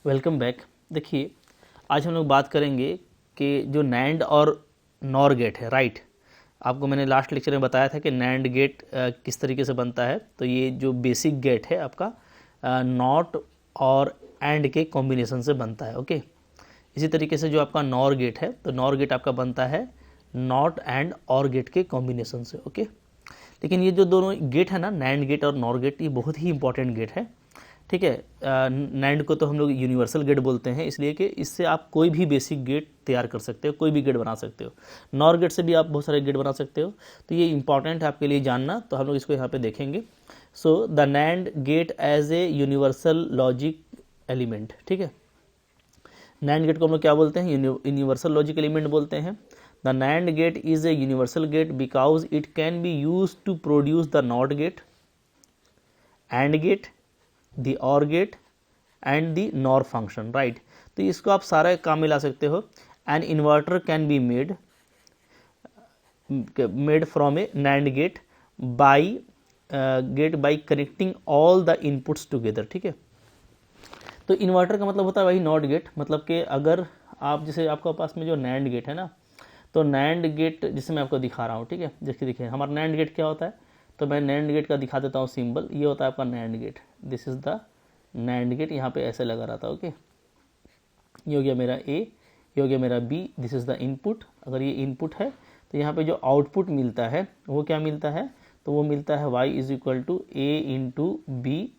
Welcome back. देखिए, आज हम लोग बात करेंगे कि जो नैंड और नॉर गेट है, राइट। आपको मैंने लास्ट लेक्चर में बताया था कि नैंड गेट किस तरीके से बनता है। तो ये जो बेसिक गेट है आपका नॉट और एंड के कॉम्बिनेशन से बनता है, ओके। इसी तरीके से जो आपका नॉर गेट है, तो नॉर गेट आपका बनता है नॉट एंड और गेट के कॉम्बिनेशन से, ओके। लेकिन ये जो दोनों गेट है ना, नैंड गेट और नॉर गेट, ये बहुत ही इंपॉर्टेंट गेट है, ठीक है। नैंड को तो हम लोग यूनिवर्सल गेट बोलते हैं, इसलिए कि इससे आप कोई भी बेसिक गेट तैयार कर सकते हो, कोई भी गेट बना सकते हो। नॉर गेट से भी आप बहुत सारे गेट बना सकते हो। तो ये इंपॉर्टेंट है आपके लिए जानना, तो हम लोग इसको यहाँ पे देखेंगे। So the NAND gate as a universal logic element, ठीक है। नैंड गेट को हम लोग क्या बोलते हैं? यूनिवर्सल लॉजिक एलिमेंट बोलते हैं। The NAND gate is a universal gate because it can be use to produce the NOT gate, AND gate, the OR gate and the NOR function, right. तो इसको आप सारे काम में ला सकते हो। An inverter can be made from a NAND gate by connecting all the inputs together, ठीक है। तो इन्वर्टर का मतलब होता है वही नॉट गेट, मतलब कि अगर आप जैसे आपके पास में जो नैंड गेट है ना, तो नैंड गेट जिसे मैं आपको दिखा रहा हूँ, ठीक है। जैसे देखिए हमारा नैंड गेट क्या होता है, तो मैं नैंड गेट का दिखा देता हूँ सिंबल। ये होता है आपका NAND gate, this is the NAND gate. यहाँ पे ऐसे लगा रहता है, ओके। ये हो गया मेरा ए, ये हो गया मेरा B, this is the input. अगर ये इनपुट है तो यहाँ पे जो आउटपुट मिलता है वो क्या मिलता है? तो वो मिलता है y is equal to A into B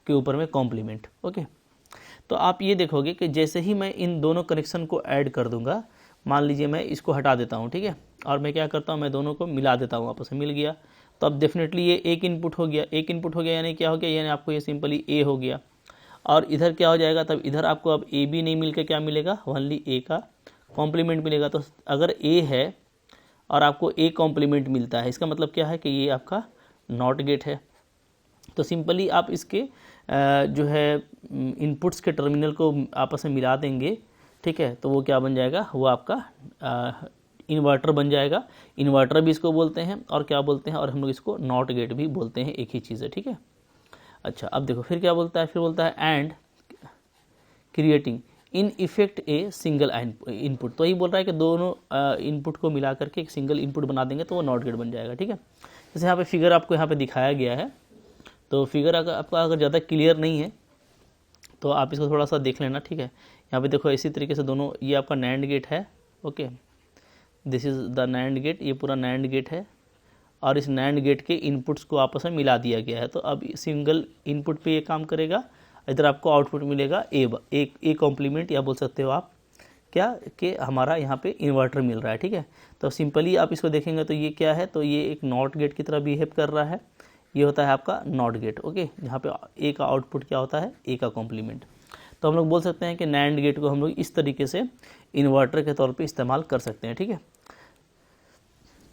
के ऊपर में कॉम्प्लीमेंट, ओके। तो आप ये देखोगे कि जैसे ही मैं इन दोनों कनेक्शन को ऐड कर दूंगा, मान लीजिए मैं इसको हटा देता हूँ, ठीक है, और मैं क्या करता हूँ, मैं दोनों को मिला देता हूँ, आपस में मिल गया। तो अब डेफिनेटली ये एक इनपुट हो गया। एक इनपुट हो गया यानी क्या हो गया? यानी आपको ये सिंपली ए हो गया। और इधर क्या हो जाएगा? तब इधर आपको अब ए बी नहीं मिल के क्या मिलेगा? ओनली ए का कॉम्प्लीमेंट मिलेगा। तो अगर ए है और आपको ए कॉम्प्लीमेंट मिलता है, इसका मतलब क्या है कि ये आपका नॉट गेट है। तो सिंपली आप इसके जो है इनपुट्स के टर्मिनल को आपस में मिला देंगे, ठीक है। तो वो क्या बन जाएगा? वो आपका इन्वर्टर बन जाएगा। इन्वर्टर भी इसको बोलते हैं, और क्या बोलते हैं, और हम लोग इसको नॉट गेट भी बोलते हैं, एक ही चीज़ है, ठीक है। अच्छा, अब देखो फिर क्या बोलता है, फिर बोलता है and creating in effect A single input. तो यही बोल रहा है कि दोनों इनपुट को मिला करके एक सिंगल इनपुट बना देंगे तो वो नॉट गेट बन जाएगा, ठीक है। जैसे यहाँ पे फिगर आपको यहाँ पे दिखाया गया है, तो फिगर आपका अगर ज़्यादा क्लियर नहीं है तो आप इसको थोड़ा सा देख लेना, ठीक है। यहाँ पे देखो इसी तरीके से दोनों, ये आपका नैंड गेट है, okay, this is the NAND gate, ये पूरा नैंड गेट है, और इस नैंड गेट के इनपुट्स को आपस में मिला दिया गया है। तो अब सिंगल इनपुट पे ये काम करेगा। इधर आपको आउटपुट मिलेगा ए कॉम्प्लीमेंट, या बोल सकते हो आप क्या कि हमारा यहाँ पे इन्वर्टर मिल रहा है, ठीक है। तो सिंपली आप इसको देखेंगे तो ये क्या है? तो ये एक नॉट गेट की तरह बिहेव कर रहा है। ये होता है आपका नॉट गेट, ओके, जहाँ पे ए का आउटपुट क्या होता है? ए का कॉम्प्लीमेंट। तो हम लोग बोल सकते हैं कि नैंड गेट को हम लोग इस तरीके से इन्वर्टर के तौर पे इस्तेमाल कर सकते हैं, ठीक है।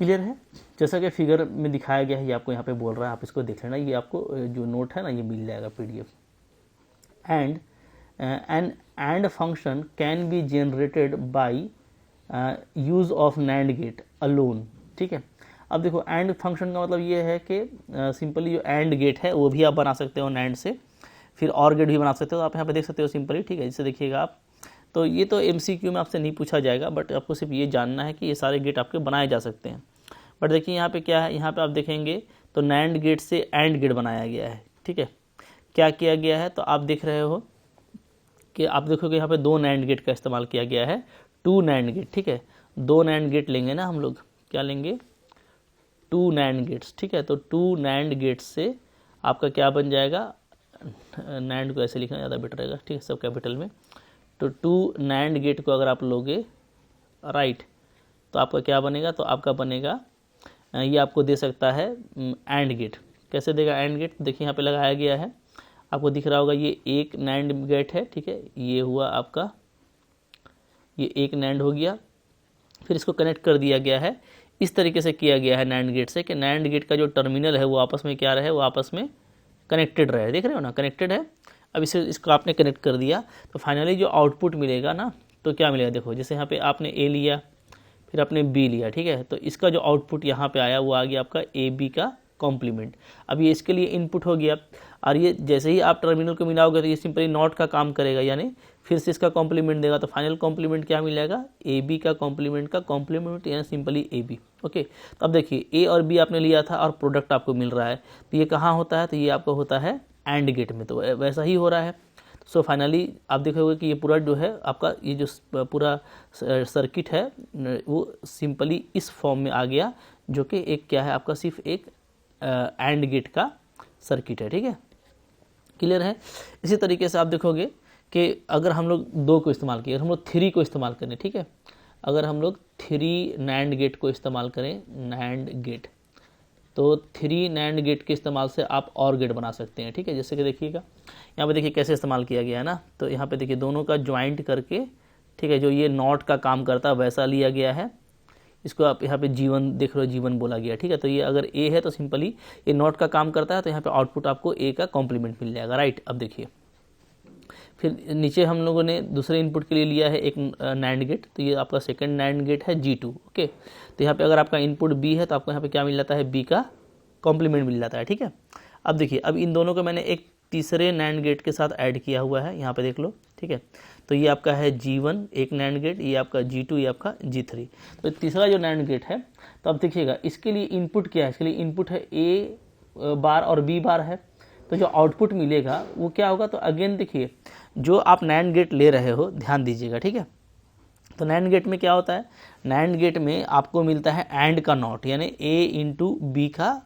क्लियर है? जैसा कि फिगर में दिखाया गया है, ये आपको यहाँ पे बोल रहा है, आप इसको देख लेना। ये आपको जो नोट है ना, ये मिल जाएगा PDF। And AND function can be generated by use of NAND gate alone, ठीक है। अब देखो एंड फंक्शन का मतलब ये है कि सिंपली जो एंड गेट है वो भी आप बना सकते हो नैंड से, फिर और गेट भी बना सकते हो। आप यहाँ पे देख सकते हो सिंपली, ठीक है। जैसे देखिएगा आप, तो ये तो MCQ में आपसे नहीं पूछा जाएगा, बट आपको सिर्फ ये जानना है कि ये सारे गेट आपके बनाए जा सकते हैं। बट देखिए यहाँ पे क्या है, यहाँ पे आप देखेंगे तो नैंड गेट से एंड गेट बनाया गया है, ठीक है। क्या किया गया है? तो आप देख रहे हो कि आप देखोगे यहाँ पे दो नैंड गेट का इस्तेमाल किया गया है, 2 नैंड गेट, ठीक है। 2 नैंड गेट लेंगे ना हम लोग, क्या लेंगे? 2 नैंड गेट्स, ठीक है। तो 2 नैंड गेट्स से आपका क्या बन जाएगा? नैंड को ऐसे लिखना ज़्यादा बेटर रहेगा, ठीक है, सब कैपिटल में। तो 2 नैंड गेट को अगर आप लोगे, राइट, तो आपका क्या बनेगा? तो आपका बनेगा, ये आपको दे सकता है एंड गेट। कैसे देगा एंड गेट? देखिए यहाँ पे लगाया गया है, आपको दिख रहा होगा, ये एक नैंड गेट है, ठीक है। ये हुआ आपका, ये एक नैंड हो गया, फिर इसको कनेक्ट कर दिया गया है। इस तरीके से किया गया है नैंड गेट से कि नैंड गेट का जो टर्मिनल है वो आपस में क्या रहे? वो आपस में कनेक्टेड रहे। देख रहे हो ना, कनेक्टेड है। अब इसको आपने कनेक्ट कर दिया, तो फाइनली जो आउटपुट मिलेगा ना, तो क्या मिलेगा? देखो जैसे यहाँ पे आपने ए लिया, फिर आपने बी लिया, ठीक है। तो इसका जो आउटपुट यहाँ पे आया वो आ गया आपका AB का कॉम्प्लीमेंट। अब ये इसके लिए इनपुट हो गया। और ये जैसे ही आप टर्मिनल को मिलाओगे तो ये सिंपली नॉट का काम करेगा, यानी फिर से इसका कॉम्प्लीमेंट देगा। तो फाइनल कॉम्प्लीमेंट क्या मिलेगा, ए बी का कॉम्प्लीमेंट यानी सिंपली ए बी। ओके, तो अब देखिए ए और बी आपने लिया था और प्रोडक्ट आपको मिल रहा है, तो ये कहाँ होता है, तो ये आपको होता है एंड गेट में, तो वैसा ही हो रहा है। सो फाइनली आप देखोगे कि ये पूरा जो है आपका ये जो पूरा सर्किट है वो सिंपली इस फॉर्म में आ गया, जो कि एक क्या है आपका सिर्फ एक एंड गेट का सर्किट है। ठीक है, क्लियर है। इसी तरीके से आप देखोगे कि अगर हम लोग 2 को इस्तेमाल किए, हम लोग 3 को इस्तेमाल करें, ठीक है, अगर हम लोग 3 नैंड गेट को इस्तेमाल करें, नैंड गेट, तो 3 नैंड गेट के इस्तेमाल से आप और गेट बना सकते हैं। ठीक है, जैसे कि देखिएगा यहाँ पे देखिए कैसे इस्तेमाल किया गया है ना, तो यहाँ पे देखिए दोनों का ज्वाइंट करके, ठीक है, जो ये नॉट का काम करता है वैसा लिया गया है। इसको आप यहाँ पे जीवन देख रहे हो, जीवन बोला गया। ठीक है, तो ये अगर ए है तो सिंपली ये नॉट का काम करता है, तो यहाँ पे आउटपुट आपको ए का कॉम्प्लीमेंट मिल जाएगा। राइट, अब देखिए फिर नीचे हम लोगों ने दूसरे इनपुट के लिए लिया है एक नैंड गेट, तो ये आपका सेकंड नैंड गेट है G2। ओके, तो यहाँ पे अगर आपका इनपुट B है तो आपको यहाँ पे क्या मिल जाता है, B का कॉम्प्लीमेंट मिल जाता है। ठीक है, अब देखिए अब इन दोनों को मैंने एक तीसरे नैंड गेट के साथ ऐड किया हुआ है, यहाँ पे देख लो। ठीक है, तो ये आपका है G1 एक नैंड गेट, ये आपका G2, ये आपका G3। तो तीसरा जो नैंड गेट है, तो अब देखिएगा इसके लिए इनपुट क्या है, इसके लिए इनपुट है A बार और B बार है, तो जो आउटपुट मिलेगा वो क्या होगा, तो अगेन देखिए जो आप नैंड गेट ले रहे हो ध्यान दीजिएगा। ठीक है, तो नैंड गेट में क्या होता है, नैंड गेट में आपको मिलता है एंड का नॉट, यानी A इंटू बी का,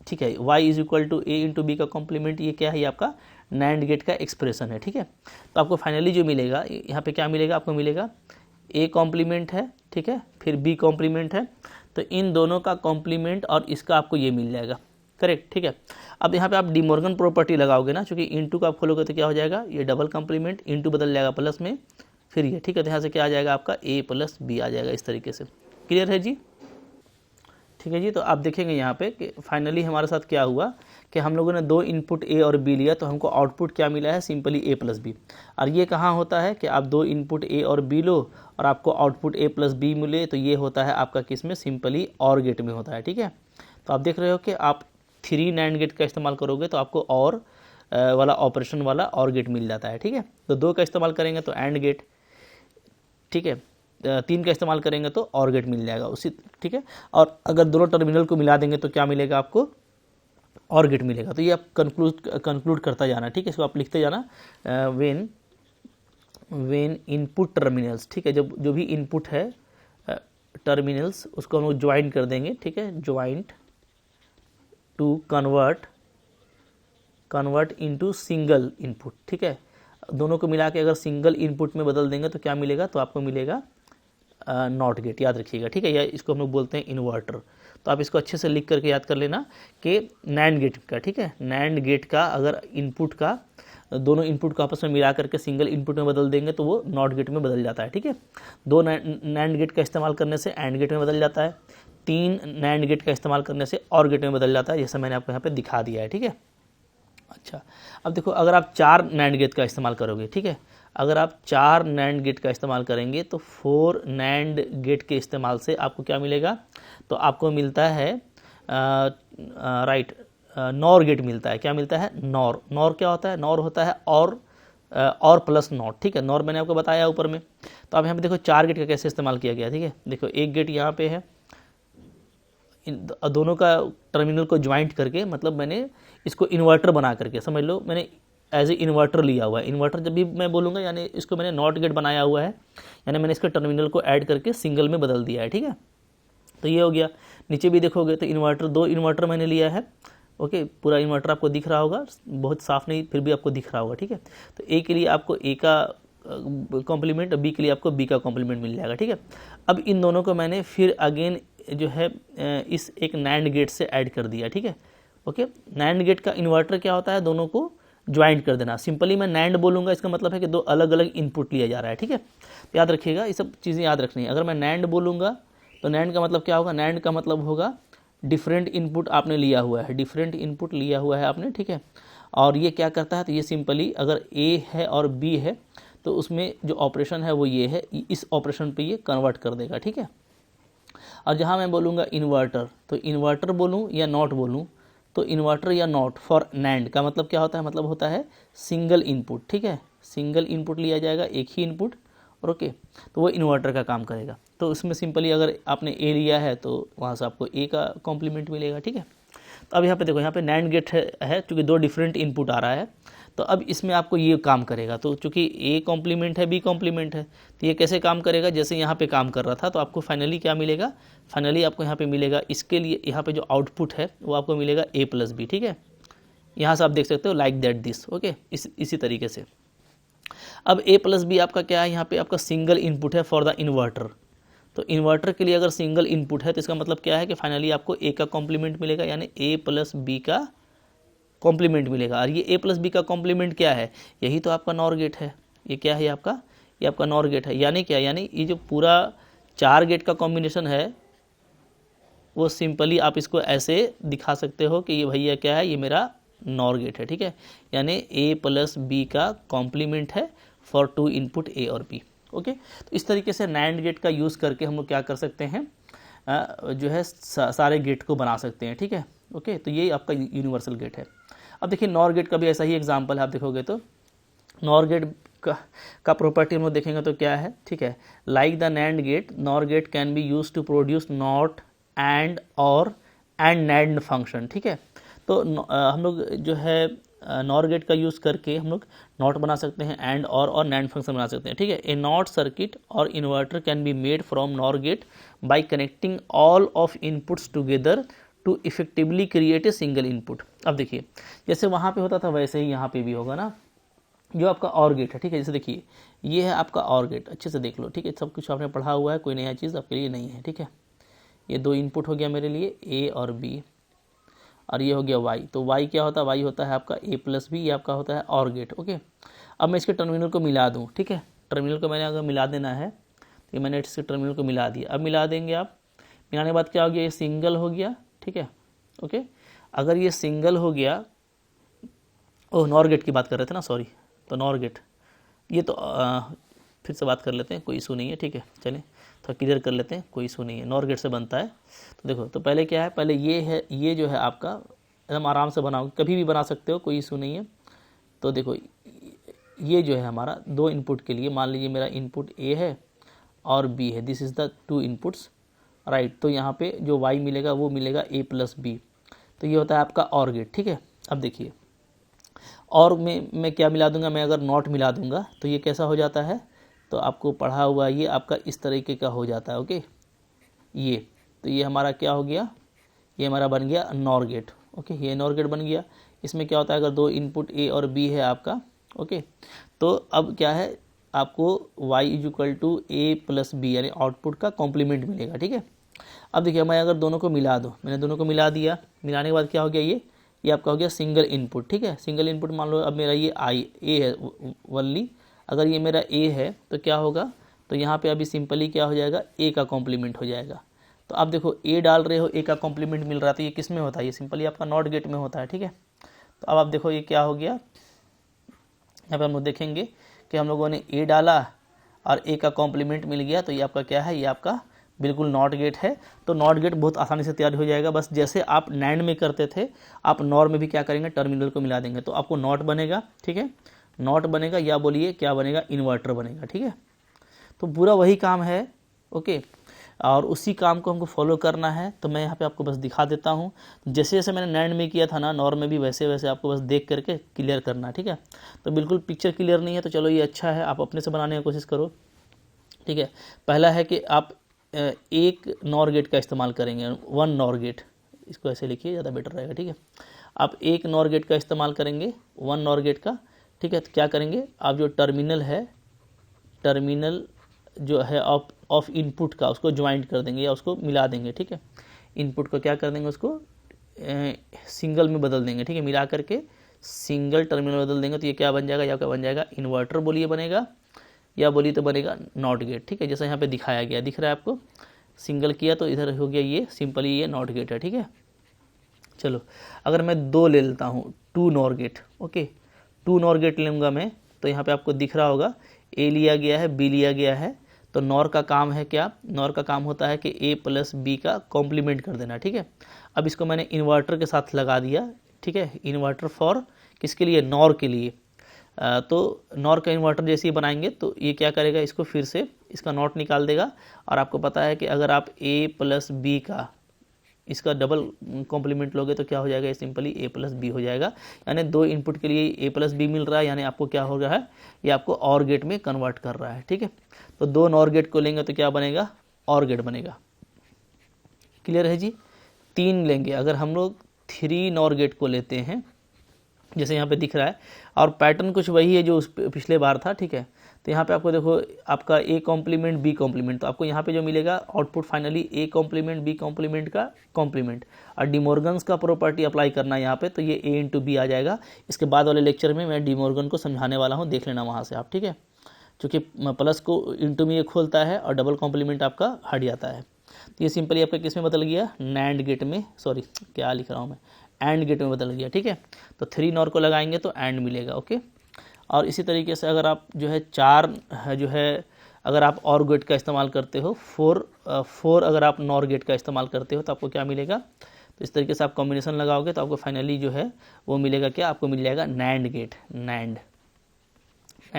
ठीक है, y is equal to A into B का कॉम्प्लीमेंट, ये क्या है, ये आपका नैंड गेट का एक्सप्रेशन है। ठीक है, तो आपको फाइनली जो मिलेगा यहाँ पे क्या मिलेगा, आपको मिलेगा A कॉम्प्लीमेंट है, ठीक है, फिर B कॉम्प्लीमेंट है, तो इन दोनों का कॉम्प्लीमेंट और इसका आपको ये मिल जाएगा। करेक्ट, ठीक है। अब यहाँ पे आप डी मॉर्गन प्रॉपर्टी लगाओगे ना, क्योंकि इनटू का आप खोलोगे तो क्या हो जाएगा, ये डबल कॉम्प्लीमेंट इनटू बदल जाएगा प्लस में, फिर ये, ठीक है, तो यहाँ से क्या आ जाएगा आपका A प्लस B आ जाएगा, इस तरीके से। क्लियर है जी, ठीक है जी। तो आप देखेंगे यहाँ पे कि फाइनली हमारे साथ क्या हुआ कि हम लोगों ने 2 इनपुट A और B लिया, तो हमको आउटपुट क्या मिला है, सिंपली A प्लस B। और ये कहाँ होता है कि आप 2 इनपुट A और B लो और आपको आउटपुट A प्लस B मिले, तो ये होता है आपका किस में, सिंपली और गेट में होता है। ठीक है, तो आप देख रहे हो कि आप 3 नैंड गेट का इस्तेमाल करोगे तो आपको और वाला ऑपरेशन वाला और गेट मिल जाता है। ठीक है, तो 2 का इस्तेमाल करेंगे तो एंड गेट, ठीक है, 3 का इस्तेमाल करेंगे तो और गेट मिल जाएगा उसी। ठीक है, और अगर दोनों टर्मिनल को मिला देंगे तो क्या मिलेगा आपको, और गेट मिलेगा। तो ये आप कंक्लूड करता जाना। ठीक है, इसको आप लिखते जाना, वेन इनपुट टर्मिनल्स, ठीक है, जब जो भी इनपुट है टर्मिनल्स उसको हम लोग ज्वाइन कर देंगे। ठीक है, joint to convert into single input. ठीक है, दोनों को मिला के अगर सिंगल इनपुट में बदल देंगे तो क्या मिलेगा, तो आपको मिलेगा नॉट गेट, याद रखिएगा। ठीक है, या इसको हम लोग बोलते हैं इन्वर्टर। तो आप इसको अच्छे से लिख करके याद कर लेना कि नैंड गेट का, ठीक है, नैंड गेट का अगर इनपुट का दोनों इनपुट को आपस में मिला करके सिंगल इनपुट में बदल देंगे तो वो नॉट गेट में बदल जाता है। ठीक है, 2 नैंड गेट का इस्तेमाल करने से एंड गेट में बदल जाता है, 3 नैंड गेट का इस्तेमाल करने से और गेट में बदल जाता है, जैसा मैंने आपको यहाँ पे दिखा दिया है। ठीक है, अच्छा, अब देखो अगर आप 4 नैंड गेट का इस्तेमाल करोगे, ठीक है, अगर आप 4 नैंड गेट का इस्तेमाल करेंगे तो 4 नैंड गेट के इस्तेमाल से आपको क्या मिलेगा, तो आपको मिलता है राइट नॉर गेट मिलता है। क्या मिलता है, नॉर। नॉर क्या होता है, नॉर होता है और प्लस नॉट। ठीक है, नॉर मैंने आपको बताया ऊपर में। तो अब यहाँ पे देखो 4 गेट का कैसे इस्तेमाल किया गया। ठीक है, देखो एक गेट यहाँ पे है, दोनों का टर्मिनल को ज्वाइंट करके, मतलब मैंने इसको इन्वर्टर बना करके, समझ लो मैंने एज ए इन्वर्टर लिया हुआ है। इन्वर्टर जब भी मैं बोलूँगा यानी इसको मैंने नॉट गेट बनाया हुआ है, यानी मैंने इसके टर्मिनल को ऐड करके सिंगल में बदल दिया है। ठीक है, तो ये हो गया। नीचे भी देखोगे तो इन्वर्टर 2 इन्वर्टर मैंने लिया है। ओके, पूरा इन्वर्टर आपको दिख रहा होगा, बहुत साफ नहीं फिर भी आपको दिख रहा होगा। ठीक है, तो ए के लिए आपको ए का कॉम्प्लीमेंट, बी के लिए आपको बी का कॉम्प्लीमेंट मिल जाएगा। ठीक है, अब इन दोनों को मैंने फिर अगेन जो है इस एक नैंड गेट से ऐड कर दिया। ठीक है, ओके, नैंड गेट का इन्वर्टर क्या होता है, दोनों को ज्वाइंट कर देना। सिंपली मैं नैंड बोलूँगा, इसका मतलब है कि 2 अलग अलग इनपुट लिया जा रहा है। ठीक है, तो याद रखिएगा ये सब चीज़ें याद रखनी है। अगर मैं नैंड बोलूँगा तो नैंड का मतलब क्या होगा, नैंड का मतलब होगा डिफरेंट इनपुट आपने लिया हुआ है, डिफरेंट इनपुट लिया हुआ है आपने। ठीक है, और ये क्या करता है, तो ये सिंपली अगर ए है और बी है तो उसमें जो ऑपरेशन है वो ये है, इस ऑपरेशन पे ये कन्वर्ट कर देगा। ठीक है, और जहाँ मैं बोलूँगा इन्वर्टर, तो इन्वर्टर बोलूँ या नॉट बोलूँ तो इन्वर्टर या नॉट फॉर नैंड का मतलब क्या होता है, मतलब होता है सिंगल इनपुट, ठीक है, सिंगल इनपुट लिया जाएगा, एक ही इनपुट, और ओके, तो वो इन्वर्टर का काम करेगा। तो उसमें सिंपली अगर आपने ए लिया है तो वहाँ से आपको ए का कॉम्प्लीमेंट मिलेगा, ठीक है। तो अब यहाँ पे देखो, यहाँ पे नैंड गेट है चूँकि दो डिफरेंट इनपुट आ रहा है, तो अब इसमें आपको ये काम करेगा। तो चूँकि ए कॉम्प्लीमेंट है, बी कॉम्प्लीमेंट है, तो ये कैसे काम करेगा, जैसे यहाँ पे काम कर रहा था, तो आपको फाइनली क्या मिलेगा, फाइनली आपको यहाँ पे मिलेगा, इसके लिए यहाँ पे जो आउटपुट है वो आपको मिलेगा ए प्लस बी, ठीक है। यहाँ से आप देख सकते हो लाइक दैट दिस, ओके, इसी तरीके से। अब ए प्लस बी आपका क्या है, यहाँ पे आपका सिंगल इनपुट है फॉर द इन्वर्टर। तो इन्वर्टर के लिए अगर सिंगल इनपुट है तो इसका मतलब क्या है कि फाइनली आपको ए का कॉम्प्लीमेंट मिलेगा, यानी ए प्लस बी का कॉम्प्लीमेंट मिलेगा। और ये ए प्लस बी का कॉम्प्लीमेंट क्या है, यही तो आपका नॉर गेट है। ये क्या है आपका, ये आपका नॉर गेट है। यानी क्या, यानी ये जो पूरा 4 गेट का कॉम्बिनेशन है वो सिंपली आप इसको ऐसे दिखा सकते हो कि ये भैया क्या है, ये मेरा नॉर गेट है, ठीक है। यानी ए प्लस बी का कॉम्प्लीमेंट है फॉर 2 इनपुट ए और बी, ओके। तो इस तरीके से नैंड गेट का यूज़ करके हम लोग क्या कर सकते हैं, जो है सारे गेट को बना सकते हैं, ठीक है, ओके। तो ये आपका यूनिवर्सल गेट है। अब देखिए नॉर गेट का भी ऐसा ही एग्जांपल है, आप देखोगे तो नॉर गेट का प्रॉपर्टी हम लोग देखेंगे तो क्या है, ठीक है, like the NAND gate, NOR gate can be use to produce NOT AND OR and NAND function, ठीक है। तो हम लोग जो है नॉर गेट का यूज़ करके हम लोग नॉट बना सकते हैं, एंड और नैंड फंक्शन बना सकते हैं, ठीक है। A NOT circuit or inverter can be made from NOR gate by connecting all of inputs together to effectively create a single input. अब देखिए जैसे वहाँ पे होता था वैसे ही यहाँ पे भी होगा ना, जो आपका और गेट है, ठीक है। जैसे देखिए ये है आपका और गेट, अच्छे से देख लो, ठीक है, सब कुछ आपने पढ़ा हुआ है, कोई नया चीज़ आपके लिए नहीं है, ठीक है। ये 2 इनपुट हो गया मेरे लिए ए और बी, और ये हो गया वाई। तो वाई क्या होता है, वाई होता है आपका ए प्लस बी, ये आपका होता है और गेट, ओके। अब मैं इसके टर्मिनल को मिला दूँ, ठीक है, टर्मिनल को मैंने अगर मिला देना है तो ये मैंने इसके टर्मिनल को मिला दिया। अब मिला देंगे आप, मिलाने के बाद क्या हो गया, ये सिंगल हो गया, ठीक है, ओके। अगर ये सिंगल हो गया, ओह नॉर गेट की बात कर रहे थे ना, सॉरी, तो नॉर गेट ये तो फिर से बात कर लेते हैं, कोई इशू नहीं है, ठीक है। चलें थोड़ा क्लियर कर लेते हैं, कोई इशू नहीं है, नॉर गेट से बनता है। तो देखो, तो पहले क्या है, पहले ये है, ये जो है आपका एकदम आराम से बनाओ, कभी भी बना सकते हो, कोई इशू नहीं है। तो देखो ये जो है हमारा 2 इनपुट के लिए, मान लीजिए मेरा इनपुट ए है और बी है, this is the 2 inputs, right. तो यहाँ पे जो वाई मिलेगा वो मिलेगा ए प्लस बी, तो ये होता है आपका और गेट, ठीक है। अब देखिए और मैं क्या मिला दूंगा, मैं अगर नॉट मिला दूंगा तो ये कैसा हो जाता है, तो आपको पढ़ा हुआ ये आपका इस तरीके का हो जाता है, ओके। ये तो ये हमारा क्या हो गया, ये हमारा बन गया नॉर गेट, ओके, ये नॉर गेट बन गया। इसमें क्या होता है, अगर 2 इनपुट ए और बी है आपका, ओके, तो अब क्या है आपको y is equal to A plus B, यानी आउटपुट का कॉम्प्लीमेंट मिलेगा, ठीक है। अब देखिए मैं अगर दोनों को मिला दूँ, मैंने दोनों को मिला दिया, मिलाने के बाद क्या हो गया, ये आपका हो गया सिंगल इनपुट, ठीक है। सिंगल इनपुट मान लो अब मेरा ये ए है वनली, अगर ये मेरा ए है तो क्या होगा, तो यहाँ पे अभी सिंपली क्या हो जाएगा, ए का कॉम्प्लीमेंट हो जाएगा। तो आप देखो ए डाल रहे हो, ए का कॉम्प्लीमेंट मिल रहा है, तो ये किस में होता है, ये सिंपली आपका नॉट गेट में होता है, ठीक है। तो अब आप देखो ये क्या हो गया, यहाँ पे हम लोग देखेंगे कि हम लोगों ने ए डाला और ए का कॉम्प्लीमेंट मिल गया, तो ये आपका क्या है, ये आपका बिल्कुल नॉट गेट है। तो नॉट गेट बहुत आसानी से तैयार हो जाएगा, बस जैसे आप नैंड में करते थे आप नॉर में भी क्या करेंगे, टर्मिनल को मिला देंगे, तो आपको नॉट बनेगा, ठीक है, नॉट बनेगा, या बोलिए क्या बनेगा, इन्वर्टर बनेगा, ठीक है। तो पूरा वही काम है, ओके, और उसी काम को हमको फॉलो करना है। तो मैं यहाँ पे आपको बस दिखा देता हूँ, जैसे जैसे मैंने नैंड में किया था ना, नॉर में भी वैसे वैसे आपको बस देख करके क्लियर करना है, ठीक है। तो बिल्कुल पिक्चर क्लियर नहीं है तो चलो ये अच्छा है, आप अपने से बनाने की कोशिश करो, ठीक है। पहला है कि आप एक नॉर गेट का इस्तेमाल करेंगे, 1 नॉर गेट, इसको ऐसे लिखिए ज़्यादा बेटर रहेगा, ठीक है। आप एक नॉर गेट का इस्तेमाल करेंगे, 1 नॉर गेट का, ठीक है। तो क्या करेंगे, आप जो टर्मिनल है, टर्मिनल जो है ऑफ इनपुट का, उसको ज्वाइंट कर देंगे या उसको मिला देंगे, ठीक है। इनपुट को क्या कर देंगे, उसको सिंगल में बदल देंगे, ठीक है, मिला करके सिंगल टर्मिनल बदल देंगे, तो ये क्या बन जाएगा, या क्या बन जाएगा, इन्वर्टर बोलिए बनेगा, या बोलिए तो बनेगा नॉट गेट, ठीक है। जैसा यहाँ पे दिखाया गया, दिख रहा है आपको, सिंगल किया तो इधर हो गया ये सिंपली ये नॉट गेट है, ठीक है। चलो अगर मैं 2 ले लेता हूँ, 2 NOR gate, okay, 2 NOR gate लूँगा मैं, तो यहाँ पे आपको दिख रहा होगा ए लिया गया है, बी लिया गया है, तो नॉर का काम है क्या, नॉर का काम होता है कि ए प्लस बी का कॉम्प्लीमेंट कर देना, ठीक है। अब इसको मैंने इन्वर्टर के साथ लगा दिया, ठीक है, इन्वर्टर फॉर किसके लिए, नॉर के लिए। तो नॉर का इन्वर्टर जैसे ही बनाएंगे तो ये क्या करेगा, इसको फिर से इसका नॉट निकाल देगा। और आपको पता है कि अगर आप a प्लस बी का इसका डबल कॉम्प्लीमेंट लोगे तो क्या हो जाएगा, ये सिंपली a प्लस बी हो जाएगा। यानी दो इनपुट के लिए a प्लस बी मिल रहा है, यानी आपको क्या हो रहा है, ये आपको और गेट में कन्वर्ट कर रहा है, ठीक है। तो दो नॉर गेट को लेंगे तो क्या बनेगा, और गेट बनेगा। क्लियर है जी। तीन लेंगे, अगर हम लोग 3 नॉर गेट को लेते हैं जैसे यहाँ पे दिख रहा है, और पैटर्न कुछ वही है जो उस पिछले बार था, ठीक है। तो यहाँ पे आपको देखो आपका a कॉम्प्लीमेंट b कॉम्प्लीमेंट, तो आपको यहाँ पे जो मिलेगा output finally a complement b complement का कॉम्प्लीमेंट। और डिमॉर्गन्स का प्रॉपर्टी अप्लाई करना है यहाँ पे, तो ये a इंटू बी आ जाएगा। इसके बाद वाले लेक्चर में मैं डिमॉर्गन को समझाने वाला हूँ, देख लेना वहाँ से आप, ठीक है। चूँकि प्लस को इंटू में ये खोलता है और डबल कॉम्प्लीमेंट आपका हट जाता है। तो ये सिंपली आपका किस में बदल गया, नैंड गेट में, सॉरी क्या लिख रहा हूँ मैं, एंड गेट में बदल गया, ठीक है। तो 3 नॉर को लगाएंगे तो एंड मिलेगा, ओके। और इसी तरीके से अगर आप जो है 4 जो है अगर आप और गेट का इस्तेमाल करते हो, 4 अगर आप नॉर गेट का इस्तेमाल करते हो तो आपको क्या मिलेगा, तो इस तरीके से आप कॉम्बिनेशन लगाओगे तो आपको फाइनली जो है वो मिलेगा क्या, आपको मिल जाएगा नैंड गेट। नैंड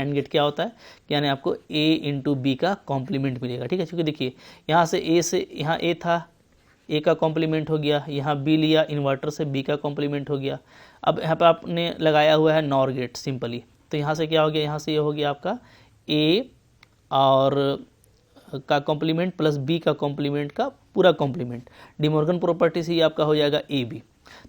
गेट क्या होता है कि यानी आपको a इंटू बी का कॉम्प्लीमेंट मिलेगा, ठीक है। क्योंकि देखिए यहाँ से a से यहाँ a था, a का कॉम्प्लीमेंट हो गया, यहाँ b लिया इन्वर्टर से, b का कॉम्प्लीमेंट हो गया। अब यहाँ पर आपने लगाया हुआ है नॉर गेट सिंपली, तो यहाँ से क्या हो गया, यहाँ से ये हो गया आपका a और का कॉम्प्लीमेंट प्लस b का कॉम्प्लीमेंट का पूरा कॉम्प्लीमेंट। डिमॉर्गन प्रॉपर्टी से ये आपका हो जाएगा ए बी।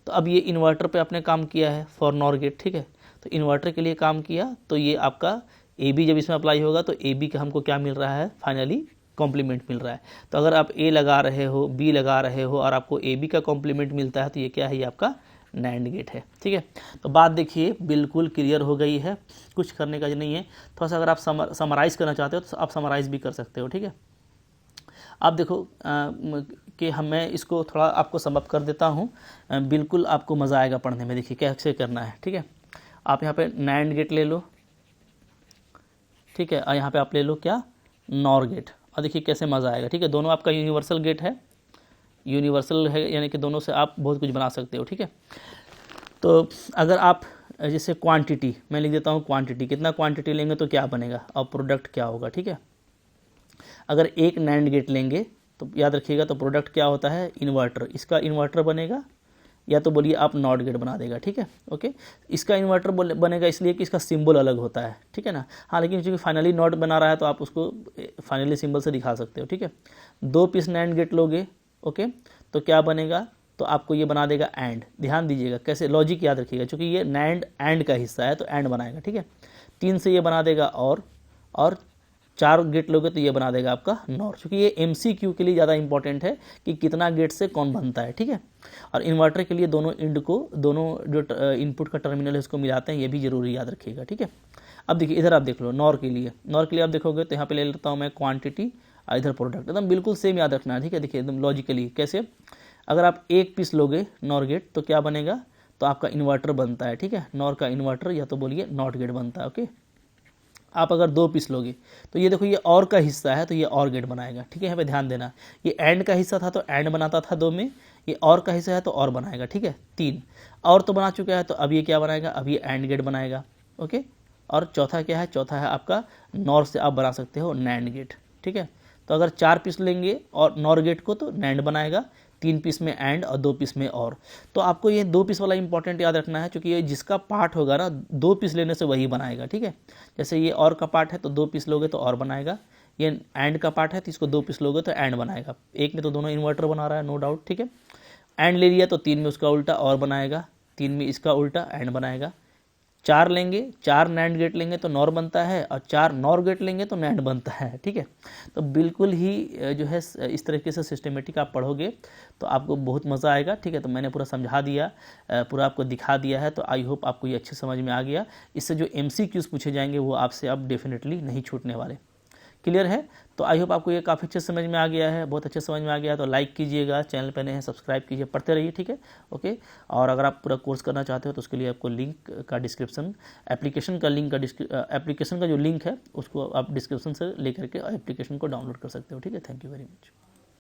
तो अब ये इन्वर्टर पे आपने काम किया है फॉर नॉर गेट, ठीक है। तो इन्वर्टर के लिए काम किया तो ये आपका ए बी जब इसमें अप्लाई होगा तो ए बी का हमको क्या मिल रहा है, फाइनली कॉम्प्लीमेंट मिल रहा है। तो अगर आप ए लगा रहे हो, बी लगा रहे हो और आपको ए बी का कॉम्प्लीमेंट मिलता है तो ये क्या है, ये आपका नैंड गेट है, ठीक है। तो बात देखिए बिल्कुल क्लियर हो गई है, कुछ करने का नहीं है। थोड़ा सा अगर आप समराइज़ करना चाहते हो तो आप समराइज़ भी कर सकते हो, ठीक है। आप देखो कि मैं इसको थोड़ा आपको समअप कर देता हूँ, बिल्कुल आपको मज़ा आएगा पढ़ने में। देखिए कैसे करना है, ठीक है। आप यहाँ पे नैंड गेट ले लो, ठीक है, और यहाँ पे आप ले लो क्या, नॉर गेट, और देखिए कैसे मज़ा आएगा, ठीक है। दोनों आपका यूनिवर्सल गेट है, यूनिवर्सल है, यानी कि दोनों से आप बहुत कुछ बना सकते हो, ठीक है। तो अगर आप जैसे क्वांटिटी मैं लिख देता हूँ, क्वांटिटी कितना क्वांटिटी लेंगे तो क्या बनेगा और प्रोडक्ट क्या होगा, ठीक है। अगर एक नैंड गेट लेंगे तो याद रखिएगा, तो प्रोडक्ट क्या होता है, इन्वर्टर, इसका इन्वर्टर बनेगा, या तो बोलिए आप नॉट गेट बना देगा, ठीक है, ओके। इसका इन्वर्टर बनेगा इसलिए कि इसका सिंबल अलग होता है, ठीक है ना। हाँ, लेकिन चूँकि फाइनली नॉट बना रहा है तो आप उसको फाइनली सिंबल से दिखा सकते हो, ठीक है। 2 पीस नैंड गेट लोगे, ओके, तो क्या बनेगा, तो आपको ये बना देगा एंड। ध्यान दीजिएगा कैसे, लॉजिक याद रखिएगा, क्योंकि ये नैंड एंड का हिस्सा है तो एंड बनाएगा, ठीक है। 3 से ये बना देगा और 4 गेट लोगे तो ये बना देगा आपका नॉर। क्योंकि ये MCQ के लिए ज़्यादा इंपॉर्टेंट है कि कितना गेट से कौन बनता है, ठीक है। और इन्वर्टर के लिए दोनों इंड को, दोनों जो इनपुट का टर्मिनल है उसको मिलाते हैं, ये भी जरूरी याद रखिएगा, ठीक है। अब देखिए इधर आप देख लो, नॉर के लिए आप देखोगे तो यहाँ पे ले लेता हूँ मैं क्वांटिटी और इधर प्रोडक्ट, एकदम बिल्कुल सेम याद रखना है, ठीक है। देखिए एकदम लॉजिकली कैसे, अगर आप 1 पीस लोगे नॉर गेट तो क्या बनेगा, तो आपका इन्वर्टर बनता है, ठीक है। नॉर का इन्वर्टर या तो बोलिए नॉट गेट बनता है, ओके। आप अगर 2 पीस लोगे तो ये देखो ये और का हिस्सा है तो ये और गेट बनाएगा, ठीक है। यहाँ पे ध्यान देना, ये एंड का हिस्सा था तो एंड बनाता था 2 में, ये और का हिस्सा है तो और बनाएगा, ठीक है। 3 और तो बना चुका है तो अब ये क्या बनाएगा, अब ये एंड गेट बनाएगा, ओके। और चौथा क्या है, चौथा है आपका नॉर से आप बना सकते हो नैंड गेट, ठीक है। तो अगर 4 पीस लेंगे और नॉर गेट को तो नैंड बनाएगा, 3 पीस में एंड और 2 पीस में और। तो आपको ये 2 पीस वाला इंपॉर्टेंट याद रखना है, क्योंकि ये जिसका पार्ट होगा ना 2 पीस लेने से वही बनाएगा, ठीक है। जैसे ये और का पार्ट है तो 2 पीस लोगे तो और बनाएगा, ये एंड का पार्ट है तो इसको 2 पीस लोगे तो एंड बनाएगा। एक में तो दोनों इन्वर्टर बना रहा है, नो डाउट, ठीक है। एंड ले लिया तो 3 में उसका उल्टा और बनाएगा, 3 में इसका उल्टा एंड बनाएगा। 4 लेंगे, 4 नैंड गेट लेंगे तो नॉर बनता है, और 4 नॉर गेट लेंगे तो नैंड बनता है, ठीक है। तो बिल्कुल ही जो है इस तरीके से सिस्टमेटिक आप पढ़ोगे तो आपको बहुत मज़ा आएगा, ठीक है। तो मैंने पूरा समझा दिया, पूरा आपको दिखा दिया है, तो आई होप आपको ये अच्छे समझ में आ गया। इससे जो MCQs पूछे जाएंगे वो आपसे अब डेफिनेटली नहीं छूटने वाले। क्लियर है। तो तो आई होप आपको ये काफ़ी अच्छे समझ में आ गया है, बहुत अच्छे समझ में आ गया है। तो लाइक कीजिएगा, चैनल पर नए हैं सब्सक्राइब कीजिए, पढ़ते रहिए, ठीक है, ओके। और अगर आप पूरा कोर्स करना चाहते हो तो उसके लिए आपको लिंक का डिस्क्रिप्शन, एप्लीकेशन का लिंक का एप्लीकेशन का जो लिंक है उसको आप डिस्क्रिप्शन से लेकर के एप्लीकेशन को डाउनलोड कर सकते हो, ठीक है। Thank you very much.